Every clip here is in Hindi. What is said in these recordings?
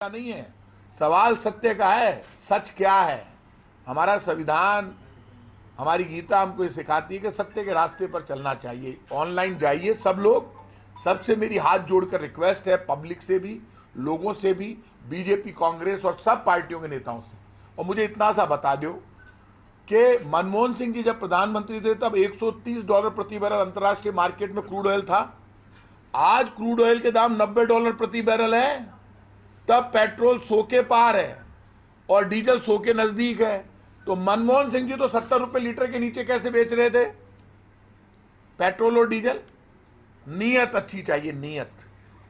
का नहीं है, सवाल सत्य का है। सच क्या है? हमारा संविधान, हमारी गीता हमको ये सिखाती है कि सत्य के रास्ते पर चलना चाहिए। ऑनलाइन जाइए सब लोग, सबसे मेरी हाथ जोड़कर रिक्वेस्ट है, पब्लिक से भी, लोगों से भी, बीजेपी, कांग्रेस और सब पार्टियों के नेताओं से। और मुझे इतना सा बता दो कि मनमोहन सिंह जी जब प्रधानमंत्री थे तब $130 प्रति बैरल अंतर्राष्ट्रीय मार्केट में क्रूड ऑयल था। आज क्रूड ऑयल के दाम $90 प्रति बैरल है। तब पेट्रोल 100 के पार है और डीजल 100 के नजदीक है। तो मनमोहन सिंह जी तो 70 रुपए लीटर के नीचे कैसे बेच रहे थे पेट्रोल और डीजल? नीयत अच्छी चाहिए, नीयत।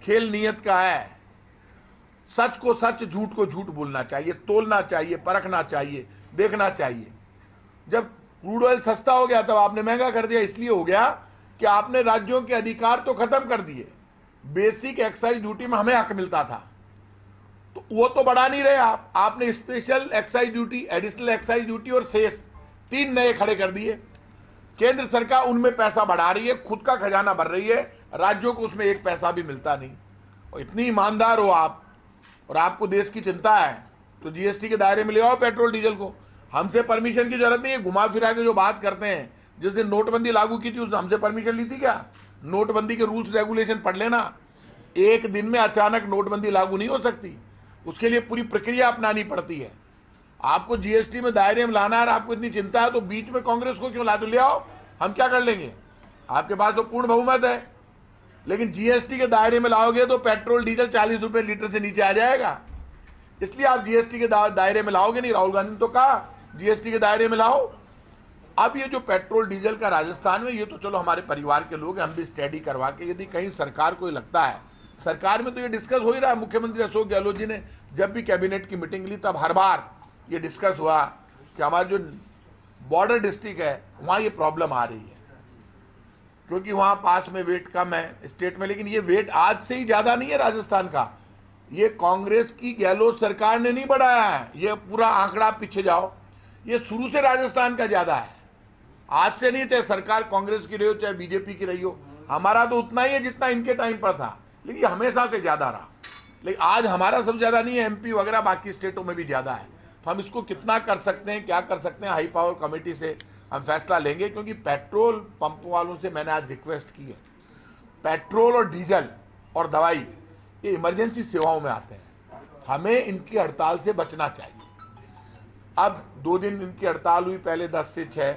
खेल नीयत का है। सच को सच, झूठ को झूठ बोलना चाहिए, तोलना चाहिए, परखना चाहिए, देखना चाहिए। जब क्रूड ऑयल सस्ता हो गया तब आपने महंगा कर दिया। इसलिए हो गया कि आपने राज्यों के अधिकार तो खत्म कर दिए। बेसिक एक्साइज ड्यूटी में हमें हक मिलता था, तो वो तो बढ़ा नहीं रहे आप। आपने special excise duty, additional excise duty और सेस 3 नए खड़े कर दिए। केंद्र सरकार उनमें पैसा बढ़ा रही है, खुद का खजाना भर रही है, राज्यों को उसमें एक पैसा भी मिलता नहीं। और इतनी ईमानदार हो आप और आपको देश की चिंता है तो जीएसटी के दायरे में ले आओ पेट्रोल डीजल को। हमसे परमिशन की जरूरत नहीं है। घुमा फिरा के जो बात करते हैं, जिस दिन नोटबंदी लागू की थी उसने हमसे परमिशन ली थी क्या? नोटबंदी के रूल्स रेगुलेशन पढ़ लेना। एक दिन में अचानक नोटबंदी लागू नहीं हो सकती, उसके लिए पूरी प्रक्रिया अपनानी पड़ती है। आपको जीएसटी में दायरे में लाना है, आपको इतनी चिंता है तो बीच में कांग्रेस को क्यों ला? तो ले आओ, हम क्या कर लेंगे? आपके पास तो पूर्ण बहुमत है। लेकिन जीएसटी के दायरे में लाओगे तो पेट्रोल डीजल 40 रुपए लीटर से नीचे आ जाएगा। इसलिए आप जीएसटी के दायरे में लाओगे नहीं। राहुल गांधी ने तो कहा जीएसटी के दायरे में लाओ। अब ये जो पेट्रोल डीजल का राजस्थान में, ये तो चलो हमारे परिवार के लोग, हम भी स्टडी करवा के, यदि कहीं सरकार को लगता है, सरकार में तो ये डिस्कस हो ही रहा है। मुख्यमंत्री अशोक गहलोत जी ने जब भी कैबिनेट की मीटिंग ली तब हर बार ये डिस्कस हुआ कि हमारे जो बॉर्डर डिस्ट्रिक्ट है वहाँ ये प्रॉब्लम आ रही है, क्योंकि वहाँ पास में वेट कम है स्टेट में। लेकिन ये वेट आज से ही ज़्यादा नहीं है राजस्थान का, ये कांग्रेस की गहलोत सरकार ने नहीं बढ़ाया है। ये पूरा आंकड़ा पीछे जाओ, ये शुरू से राजस्थान का ज़्यादा है। आज से नहीं, चाहे सरकार कांग्रेस की रही हो चाहे बीजेपी की रही हो, हमारा तो उतना ही है जितना इनके टाइम पर था, लेकिन ये हमेशा से ज़्यादा रहा। लेकिन आज हमारा सब ज़्यादा नहीं है, एमपी वगैरह बाकी स्टेटों में भी ज़्यादा है। तो हम इसको कितना कर सकते हैं, क्या कर सकते हैं, हाई पावर कमेटी से हम फैसला लेंगे। क्योंकि पेट्रोल पंप वालों से मैंने आज रिक्वेस्ट की है, पेट्रोल और डीजल और दवाई ये इमरजेंसी सेवाओं में आते हैं, हमें इनकी हड़ताल से बचना चाहिए। अब 2 दिन इनकी हड़ताल हुई, पहले 10 से 6,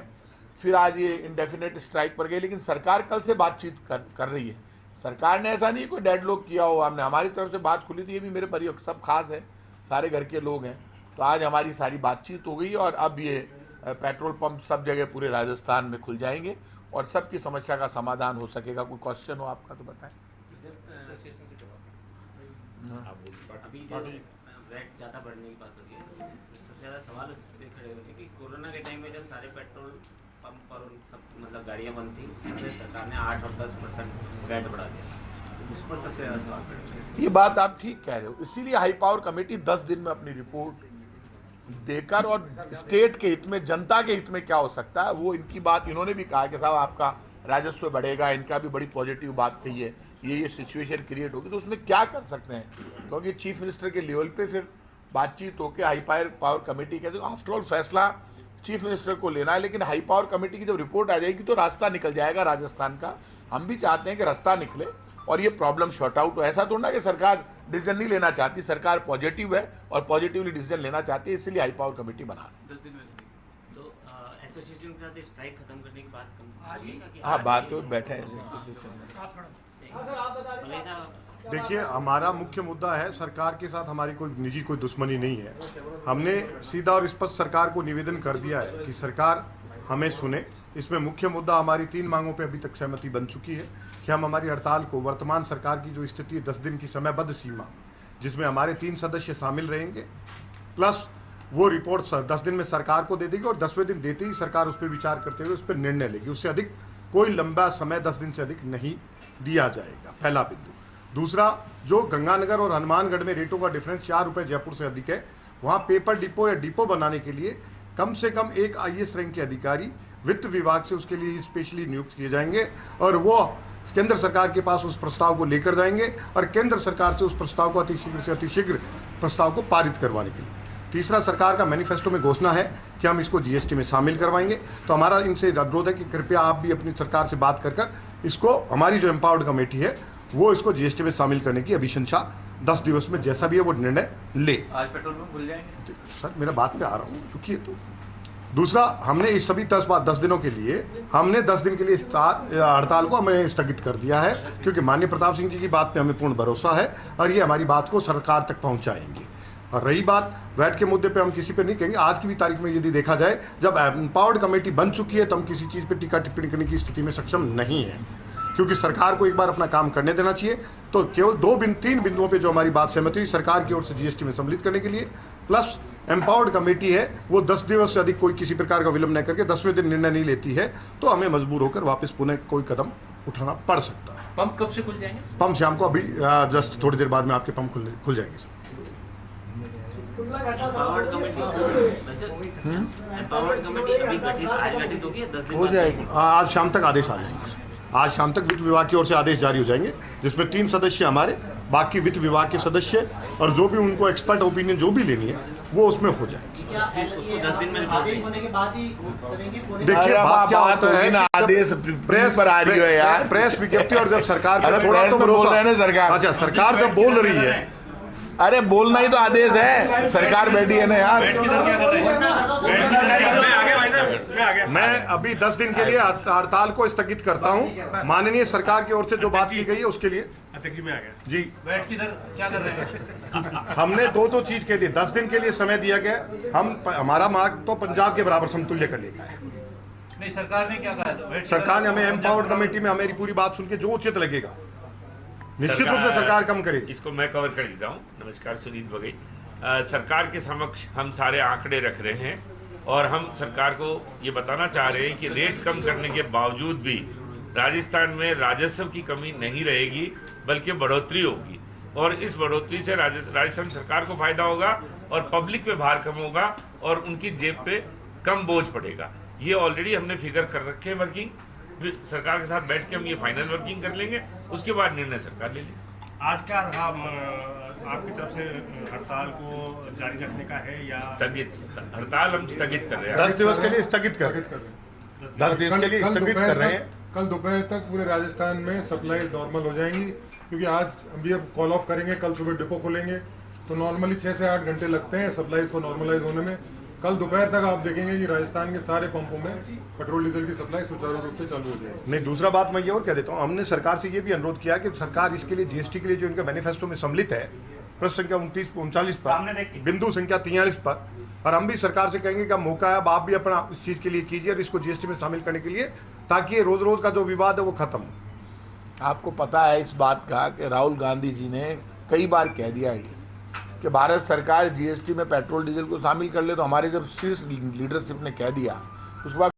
फिर आज ये इंडेफिनेट स्ट्राइक पर गए। लेकिन सरकार कल से बातचीत कर रही है। सरकार ने ऐसा नहीं कोई डेडलॉक किया हो, हमने हमारी तरफ से बात खुली थी। ये भी मेरे परिवार सब खास है, सारे घर के लोग हैं। तो आज हमारी सारी बातचीत हो गई और अब ये पेट्रोल पंप सब जगह पूरे राजस्थान में खुल जाएंगे और सबकी समस्या का समाधान हो सकेगा। कोई क्वेश्चन हो आपका तो बताएं। अभी जो रेट ज़्यादा बढ़ने की बात हो रही है, सबसे ज़्यादा सवाल उस पर खड़े होते हैं कि कोरोना के टाइम में जब सारे पेट्रोल पंप और सब मतलब गाड़ियाँ बंद थी, उसमें सरकार ने 8 और 10% वैट बढ़ा दिया, उस पर सबसे ज़्यादा सवाल खड़े होते हैं। ये बात आप ठीक कह रहे हो। इसीलिए हाई पावर कमेटी 10 दिन में अपनी रिपोर्ट देकर और स्टेट के हित में, जनता के हित में क्या हो सकता है, वो इनकी बात इन्होंने भी कहा कि साहब आपका राजस्व बढ़ेगा। इनका भी बड़ी पॉजिटिव बात कही है, ये सिचुएशन क्रिएट होगी तो उसमें क्या कर सकते हैं। क्योंकि चीफ मिनिस्टर के लेवल पे फिर बातचीत होकर हाई पावर कमेटी कहते हैं, आफ्टर ऑल फैसला चीफ मिनिस्टर को लेना है। लेकिन हाई पावर कमेटी की जब रिपोर्ट आ जाएगी तो रास्ता निकल जाएगा राजस्थान का। हम भी चाहते हैं कि रास्ता निकले और ये प्रॉब्लम शॉर्ट आउट हो। ऐसा थोड़ा ना कि सरकार डिसीजन नहीं लेना चाहती, सरकार पॉजिटिव है और पॉजिटिवली डिसीजन लेना चाहती है, इसलिए हाई पावर कमेटी बना रही है। तो एसोसिएशन के साथ स्ट्राइक खत्म करने की बात हाँ, बात तो बैठे हैं। देखिए, हमारा मुख्य मुद्दा है, सरकार के साथ हमारी कोई निजी कोई दुश्मनी नहीं है। हमने सीधा और स्पष्ट सरकार को निवेदन कर दिया है कि सरकार हमें सुने। इसमें मुख्य मुद्दा हमारी 3 मांगों पे अभी तक सहमति बन चुकी है कि हम हमारी हड़ताल को, वर्तमान सरकार की जो स्थिति है 10 दिन की समयबद्ध सीमा, जिसमें हमारे 3 सदस्य शामिल रहेंगे, प्लस वो रिपोर्ट 10 दिन में सरकार को दे देगी और 10वें दिन देते ही सरकार उस पर विचार करते हुए उस पर निर्णय लेगी। उससे अधिक कोई लंबा समय 10 दिन से अधिक नहीं दिया जाएगा, पहला बिंदु। दूसरा, जो गंगानगर और हनुमानगढ़ में रेटों का डिफरेंस 4 रुपये जयपुर से अधिक है, वहाँ पेपर डिपो या डिपो बनाने के लिए कम से कम एक IAS रैंक के अधिकारी वित्त विभाग से उसके लिए स्पेशली नियुक्त किए जाएंगे और वो केंद्र सरकार के पास उस प्रस्ताव को लेकर जाएंगे और केंद्र सरकार से उस प्रस्ताव को अतिशीघ्र से अतिशीघ्र प्रस्ताव को पारित करवाने के लिए। तीसरा, सरकार का मैनिफेस्टो में घोषणा है कि हम इसको जीएसटी में शामिल करवाएंगे। तो हमारा इनसे अनुरोध है कि कृपया आप भी अपनी सरकार से बात कर इसको, हमारी जो एम्पावर्ड कमेटी है वो इसको जीएसटी में शामिल करने की अभिशंसा 10 दिवस में जैसा भी है वो निर्णय ले। आज पेट्रोल पंप खुल जाएंगे? सर मेरा बात पे आ रहा हूँ, रुकिए तो। दूसरा, हमने इस सभी 10 दिनों के लिए हमने 10 दिन के लिए हड़ताल को हमने स्थगित कर दिया है, क्योंकि माननीय प्रताप सिंह जी की बात पे हमें पूर्ण भरोसा है और ये हमारी बात को सरकार तक पहुंचाएंगे। और रही बात वैट के मुद्दे पे, हम किसी पे नहीं कहेंगे। आज की भी तारीख में यदि देखा जाए, जब एम्पावर्ड कमेटी बन चुकी है तो हम किसी चीज़ पे टीका टिप्पणी करने की स्थिति में सक्षम नहीं है, क्योंकि सरकार को एक बार अपना काम करने देना चाहिए। तो केवल 3 बिंदुओं पे जो हमारी बात सहमति हुई सरकार की ओर से जीएसटी में सम्मिलित करने के लिए, प्लस एम्पावर्ड कमेटी है वो 10 दिवस से अधिक कोई किसी प्रकार का विलंब न करके 10वें दिन निर्णय नहीं लेती है तो हमें मजबूर होकर वापस पुनः कोई कदम उठाना पड़ सकता है। पंप कब से खुल जाएंगे? पंप शाम को अभी जस्ट थोड़ी देर बाद में आपके पंप खुल जाएंगे सर। एम्पावर्ड कमेटी अभी गठित, आज गठित होगी, 10 दिन हो जाएगी। आज शाम तक आदेश आ जाएंगे। आज शाम तक वित्त विभाग की ओर से आदेश जारी हो जाएंगे, जिसमें 3 सदस्य हमारे, बाकी वित्त विभाग के सदस्य, और जो भी उनको एक्सपर्ट ओपिनियन जो भी लेनी है वो उसमें हो जाएगी। उसको 10 दिन में आदेश होने के बाद ही करेंगे? देखिए बात क्या होता है, आदेश प्रेस पर आ रही है यार, प्रेस विज्ञप्ति, और जब सरकार अरे थोड़ा प्रेस तो में बोल भरोसा, रहे हैं ना सरकार। अच्छा सरकार जब बोल रही है, अरे बोलना ही तो आदेश है, सरकार बैठी है ना यार। मैं अभी 10 दिन के लिए हड़ताल को स्थगित करता हूं। माननीय सरकार की ओर से जो बात की गई है उसके लिए जी क्या कर रहे हैं? हमने 2 चीज के लिए 10 दिन के लिए समय दिया गया। हमारा मार्ग तो पंजाब के बराबर समतुल्य कर लेगा। नहीं, सरकार ने क्या कहा था? सरकार ने हमें एम्पावर्ड कमेटी में हमारी पूरी बात सुन के जो उचित लगेगा निश्चित रूप से सरकार कम करेगी। इसको मैं कवर कर देता हूँ। नमस्कार, सुनील बघेल। सरकार के समक्ष हम सारे आंकड़े रख रहे हैं और हम सरकार को ये बताना चाह रहे हैं कि रेट कम करने के बावजूद भी राजस्थान में राजस्व की कमी नहीं रहेगी, बल्कि बढ़ोतरी होगी। और इस बढ़ोतरी से राजस्थान सरकार को फायदा होगा और पब्लिक पे भार कम होगा और उनकी जेब पे कम बोझ पड़ेगा। ये ऑलरेडी हमने फिगर कर रखे हैं वर्किंग। सरकार के साथ बैठ के हम ये फाइनल वर्किंग कर लेंगे, उसके बाद निर्णय सरकार ले लेगी। आज क्या रहा आपकी तरफ से हड़ताल को जारी रखने का है या स्थगित? हड़ताल हम स्थगित कर रहे हैं। 10 दिवस के लिए स्थगित कर रहे हैं। 10 दिवस के लिए स्थगित कर रहे हैं। कल दोपहर तक पूरे राजस्थान में सप्लाई नॉर्मल हो जाएंगी, क्योंकि आज अभी अब कॉल ऑफ करेंगे, कल सुबह डिपो खोलेंगे तो नॉर्मली 6 से 8 घंटे लगते हैं सप्लाईज को नॉर्मलाइज होने में। कल दोपहर तक आप देखेंगे कि राजस्थान के सारे पंपों में पेट्रोल डीजल की सप्लाई सुचारू रूप से चालू हो जाएगी। नहीं, दूसरा बात मैं ये और कह देता हूँ, हमने सरकार से ये भी अनुरोध किया कि सरकार इसके लिए जीएसटी के लिए जो इनका मैनिफेस्टो में सम्मिलित है प्रश्न संख्या 39 पर, बिंदु संख्या 43 पर, और हम भी सरकार से कहेंगे कि अब मौका है, अब आप भी अपना इस चीज के लिए कीजिए और इसको जीएसटी में शामिल करने के लिए, ताकि ये रोज रोज का जो विवाद है वो खत्म हो। आपको पता है इस बात का कि राहुल गांधी जी ने कई बार कह दिया है कि भारत सरकार जीएसटी में पेट्रोल डीजल को शामिल कर ले, तो हमारे जब शीर्ष लीडरशिप ने कह दिया उसके बाद